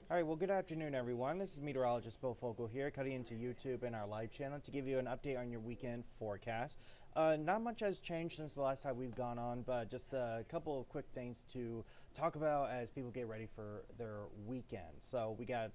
All right, well, good afternoon, everyone. This is meteorologist Bill Fogle here, cutting into YouTube and our live channel to give you an update on your weekend forecast. Not much has changed since the last time we've gone on, but just a couple of quick things to talk about as people get ready for their weekend. So we got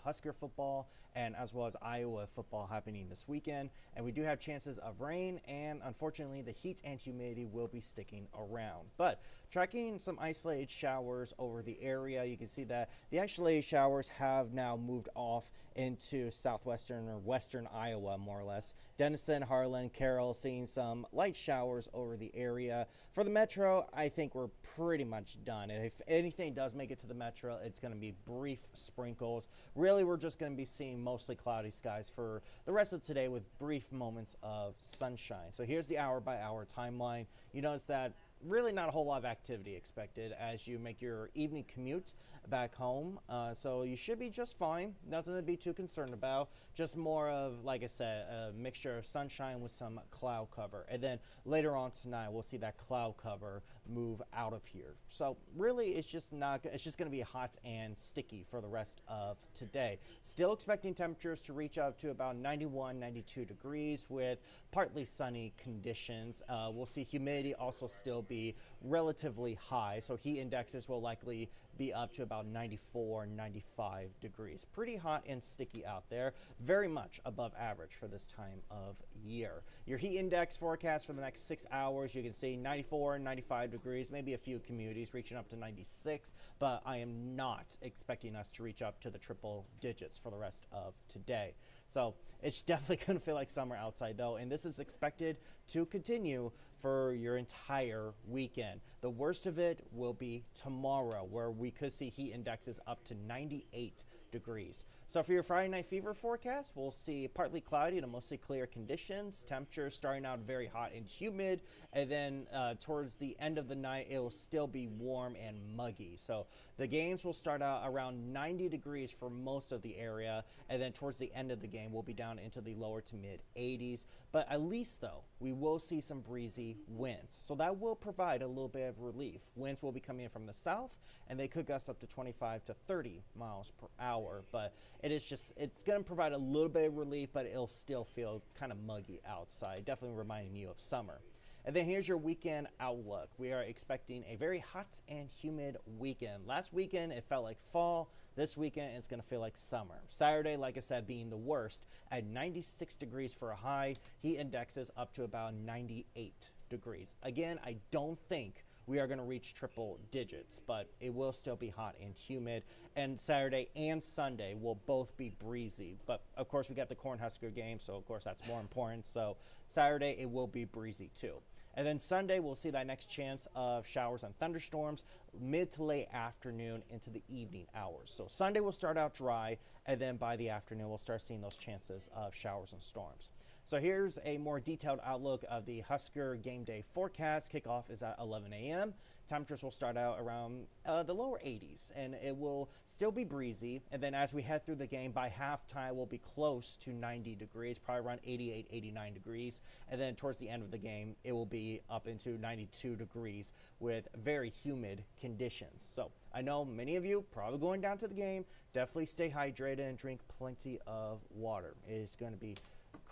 Husker football and as well as Iowa football happening this weekend, and we do have chances of rain, and unfortunately, the heat and humidity will be sticking around. But tracking some isolated showers over the area, you can see that the isolated showers have now moved off into southwestern or western Iowa, more or less. Denison, Harlan, Carroll, seeing some light showers over the area. For the metro, I think we're pretty much done. And if anything does make it to the metro, it's going to be brief sprinkles. Really, we're just going to be seeing mostly cloudy skies for the rest of today with brief moments of sunshine. So here's the hour-by-hour timeline. You notice that really not a whole lot of activity expected as you make your evening commute back home. So you should be just fine. Nothing to be too concerned about. Just more of, like I said, a mixture of sunshine with some cloud cover. And then later on tonight, we'll see that cloud cover move out of here. So really, it's just going to be hot and sticky for the rest of today. Still expecting temperatures to reach up to about 91, 92 degrees with partly sunny conditions. We'll see humidity also still be relatively high, so heat indexes will likely be up to about 94, 95 degrees. Pretty hot and sticky out there, very much above average for this time of year. Your heat index forecast for the next 6 hours, you can see 94, 95 degrees, maybe a few communities reaching up to 96, but I am not expecting us to reach up to the triple digits for the rest of today. So it's definitely going to feel like summer outside though, and this is expected to continue for your entire weekend. The worst of it will be tomorrow, where we could see heat indexes up to 98 degrees. So for your Friday night fever forecast, we'll see partly cloudy to mostly clear conditions. Temperatures starting out very hot and humid, and then towards the end of the night, it will still be warm and muggy. So the games will start out around 90 degrees for most of the area, and then towards the end of the game, we'll be down into the lower to mid 80s. But at least though, we will see some breezy winds. So that will provide a little bit of relief. Winds will be coming in from the south, and they could gust up to 25 to 30 miles per hour. But it's going to provide a little bit of relief, but it'll still feel kind of muggy outside, definitely reminding you of summer. And then here's your weekend outlook. We are expecting a very hot and humid weekend. Last weekend, it felt like fall. This weekend, it's going to feel like summer. Saturday, like I said, being the worst at 96 degrees for a high. Heat indexes up to about 98 degrees. Again, I don't think we are going to reach triple digits, but it will still be hot and humid. And Saturday and Sunday will both be breezy. But of course, we got the Cornhusker game, so of course that's more important. So Saturday, it will be breezy too. And then Sunday, we'll see that next chance of showers and thunderstorms mid to late afternoon into the evening hours. So Sunday will start out dry, and then by the afternoon, we'll start seeing those chances of showers and storms. So here's a more detailed outlook of the Husker game day forecast. Kickoff is at 11 a.m. Temperatures will start out around the lower 80s, and it will still be breezy. And then as we head through the game, by halftime, we'll be close to 90 degrees, probably around 88, 89 degrees. And then towards the end of the game, it will be up into 92 degrees with very humid conditions. So I know many of you probably going down to the game. Definitely stay hydrated and drink plenty of water. It is going to be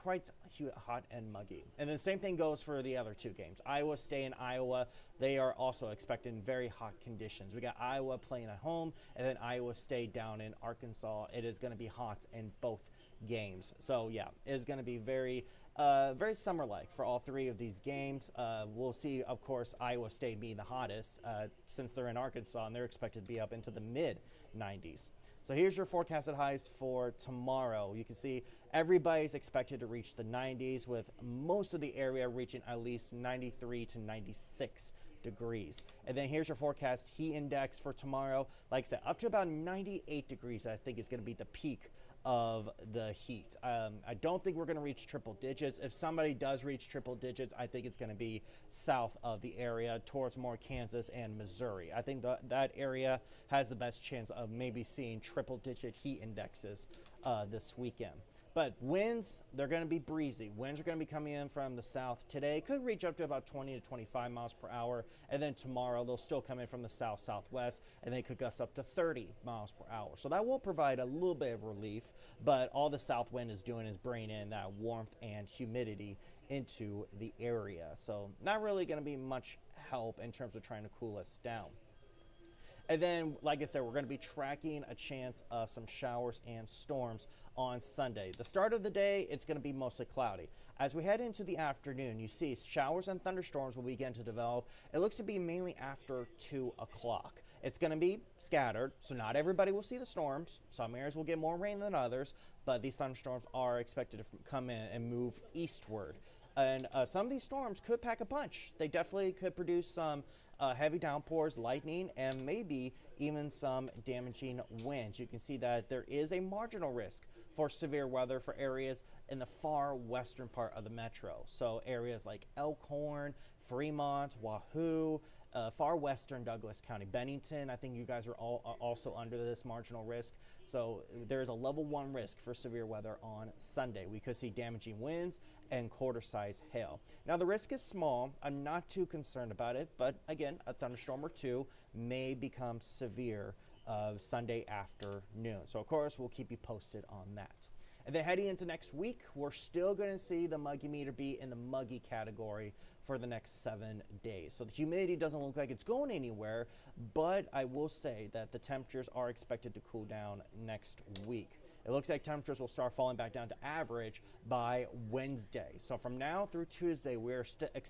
quite hot and muggy. And the same thing goes for the other two games. Iowa State and Iowa, they are also expecting very hot conditions. We got Iowa playing at home, and then Iowa State down in Arkansas. It is going to be hot in both games. So yeah, it is going to be very summer-like for all three of these games. We'll see, of course, Iowa State being the hottest since they're in Arkansas, and they're expected to be up into the mid-90s. So here's your forecasted highs for tomorrow. You can see everybody's expected to reach the 90s, with most of the area reaching at least 93 to 96 degrees. And then here's your forecast heat index for tomorrow. Like I said, up to about 98 degrees, I think is going to be the peak of the heat. I don't think we're going to reach triple digits. If somebody does reach triple digits, I think it's going to be south of the area towards more Kansas and Missouri. I think that area has the best chance of maybe seeing triple digit heat indexes this weekend. But winds, they're going to be breezy. Winds are going to be coming in from the south today. Could reach up to about 20 to 25 miles per hour. And then tomorrow, they'll still come in from the south-southwest, and they could gust up to 30 miles per hour. So that will provide a little bit of relief, but all the south wind is doing is bringing in that warmth and humidity into the area. So not really going to be much help in terms of trying to cool us down. And then, like I said, we're going to be tracking a chance of some showers and storms on Sunday. The start of the day, it's going to be mostly cloudy. As we head into the afternoon, you see showers and thunderstorms will begin to develop. It looks to be mainly after 2 o'clock. It's going to be scattered, so not everybody will see the storms. Some areas will get more rain than others, but these thunderstorms are expected to come in and move eastward. And some of these storms could pack a punch. They definitely could produce some heavy downpours, lightning, and maybe even some damaging winds. You can see that there is a marginal risk for severe weather for areas in the far western part of the metro. So areas like Elkhorn, Fremont, Wahoo, far western Douglas County, Bennington. I think you guys are all also under this marginal risk. So there's a level 1 risk for severe weather on Sunday. We could see damaging winds and quarter-size hail. Now the risk is small. I'm not too concerned about it, but again, a thunderstorm or two may become severe Sunday afternoon. So of course, we'll keep you posted on that. And then heading into next week, we're still going to see the muggy meter be in the muggy category for the next 7 days. So the humidity doesn't look like it's going anywhere, but I will say that the temperatures are expected to cool down next week. It looks like temperatures will start falling back down to average by Wednesday. So from now through Tuesday, we're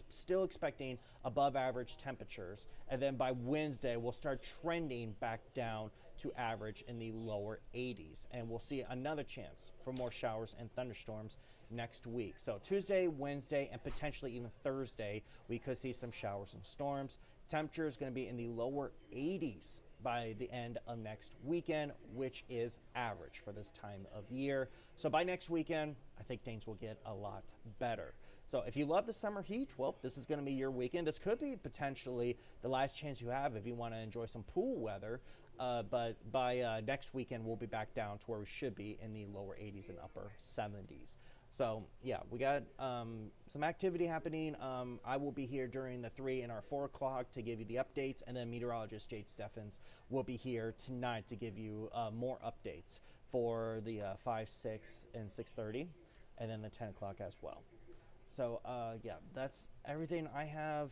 still expecting above average temperatures. And then by Wednesday, we'll start trending back down to average in the lower 80s. And we'll see another chance for more showers and thunderstorms next week. So Tuesday, Wednesday, and potentially even Thursday, we could see some showers and storms. Temperature is going to be in the lower 80s by the end of next weekend, which is average for this time of year. So by next weekend, I think things will get a lot better. So if you love the summer heat, well, this is going to be your weekend. This could be potentially the last chance you have if you want to enjoy some pool weather. But by next weekend, we'll be back down to where we should be in the lower 80s and upper 70s. So yeah, we got some activity happening. I will be here during the 3 and our 4 o'clock to give you the updates, and then meteorologist Jade Steffens will be here tonight to give you more updates for the 5, 6, and 6:30, and then the 10 o'clock as well. So yeah, that's everything I have.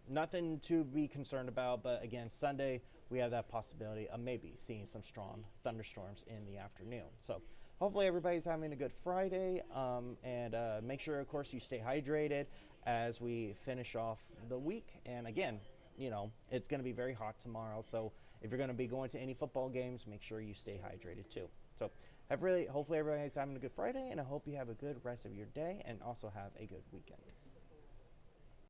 Nothing to be concerned about, but again, Sunday we have that possibility of maybe seeing some strong thunderstorms in the afternoon. So hopefully everybody's having a good Friday, and make sure, of course, you stay hydrated as we finish off the week. And again, you know, it's going to be very hot tomorrow, so if you're going to be going to any football games, make sure you stay hydrated too. So hopefully everybody's having a good Friday, and I hope you have a good rest of your day and also have a good weekend.